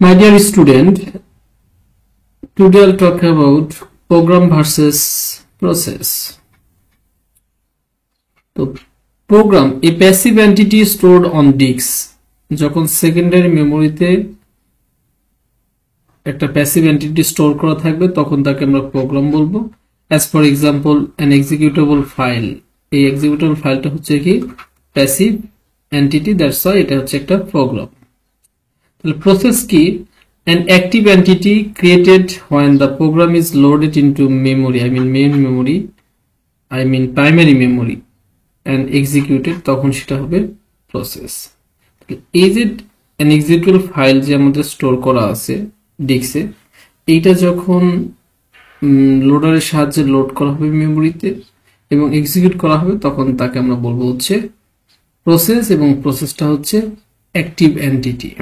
My dear student, today I'll talk about program versus process. So, program a passive entity stored on disk. যখন secondary মেমোরিতে একটা passive entity store করা থাকবে তখন তাকে আমরা programme বলবো। As for example, an executable file. এই executable ফাইলটা হচ্ছে কি প্যাসিভ এন্টিটি, দ্যাটস ওয়াই এটা হচ্ছে একটা প্রোগ্রাম। তাহলে প্রসেস কি? An active entity created when the program is loaded into memory, I mean main memory, I mean primary memory, and executed, তখন সেটা হবে প্রসেস। এই যে an executable ফাইল যে আমাদের স্টোর করা আছে ডিস্কে, এইটা যখন লোডারের সাহায্যে লোড করা হবে মেমোরিতে এবং এক্সিকিউট করা হবে তখন তাকে আমরা বলবো হচ্ছে প্রসেস, এবং প্রসেসটা হচ্ছে active entity.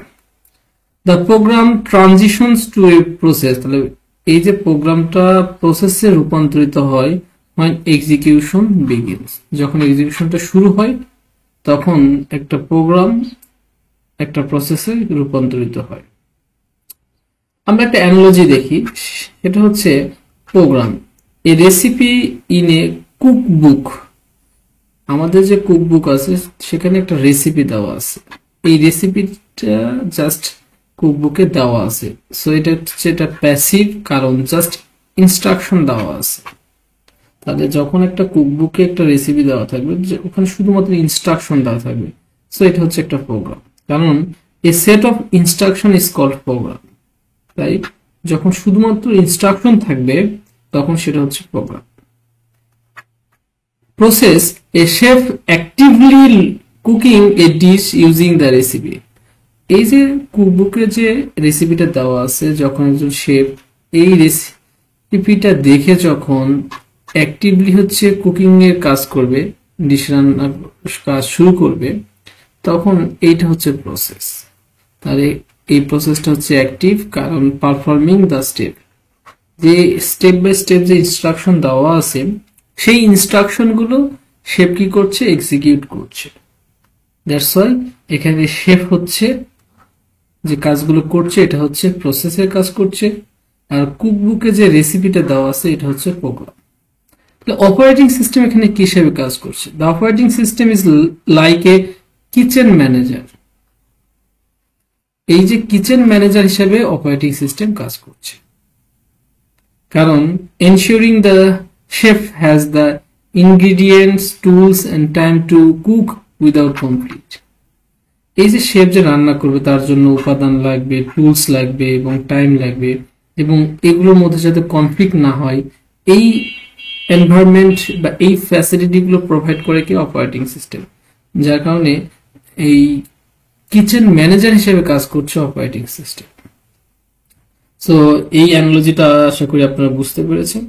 The program transitions to a process, তাহলে এই যে প্রোগ্রামটা প্রসেসে রূপান্তরিত হয় when execution begins, যখন এক্সিকিউশনটা শুরু হয় তখন একটা প্রোগ্রাম একটা প্রসেসে রূপান্তরিত হয়। আমরা একটা অ্যানালজি দেখি, এটা হচ্ছে program a recipe in a cookbook. আমাদের যে কুকবুক আছে সেখানে একটা রেসিপি দেওয়া আছে, এই রেসিপিটা জাস্ট কুকবুকে দেওয়া আছে, সো এটা হচ্ছে এটা প্যাসিভ, কারণ জাস্ট ইনস্ট্রাকশন দেওয়া আছে। তাহলে যখন একটা কুকবুকে একটা রেসিপি দেওয়া থাকবে ওখানে শুধুমাত্র ইনস্ট্রাকশন দেওয়া থাকবে, সো এটা হচ্ছে একটা প্রোগ্রাম, কারণ a set of instruction is called program. তাই যখন শুধুমাত্র ইনস্ট্রাকশন থাকবে তখন সেটা হচ্ছে program. Process a chef actively cooking a dish using the recipe. এই যে কুকবুকে যে রেসিপিটা দেওয়া আছে, যখন একজন শেফ এই রেসিপিটা দেখে যখন অ্যাক্টিভলি হচ্ছে কুকিং এর কাজ করবে, ডিশ রান্নার কাজ শুরু করবে, তখন এইটা হচ্ছে প্রসেস। তাহলে এই প্রসেসটা হচ্ছে অ্যাক্টিভ, কারণ পারফর্মিং দ্য স্টেপ, যে স্টেপ বাই স্টেপ যে ইনস্ট্রাকশন দেওয়া আছে সেই ইনস্ট্রাকশন গুলো শেফ কি করছে, এক্সিকিউট করছে। দ্যাটস ওয়াই এখানে শেফ হচ্ছে যে কাজগুলো করছে এটা হচ্ছে প্রসেসের কাজ করছে, আর কুকবুকে যে রেসিপিটা দেওয়া আছে এটা হচ্ছে প্রোগ্রাম। অপারেটিং সিস্টেম এখানে কি হিসেবে কাজ করছে? The operating system is like a kitchen manager. এই যে কিচেন ম্যানেজার হিসেবে অপারেটিং সিস্টেম কাজ করছে, কারণ ensuring the chef has the ingredients, tools and time to cook without conflict. এই যে শেফ যে রান্না করবে তার জন্য উপাদান লাগবে, টুলস লাগবে এবং টাইম লাগবে, এবং এগুলোর মধ্যে যাতে কনফ্লিক্ট না হয় এই এনভায়রনমেন্ট বা এই ফ্যাসিলিটি গুলো প্রোভাইড করে কি অপারেটিং সিস্টেম, যার কারণে এই কিচেন ম্যানেজার হিসেবে কাজ করছে অপারেটিং সিস্টেম। সো এই অ্যানালজিটা আশা করি আপনারা বুঝতে পেরেছেন।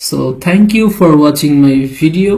So thank you for watching my video.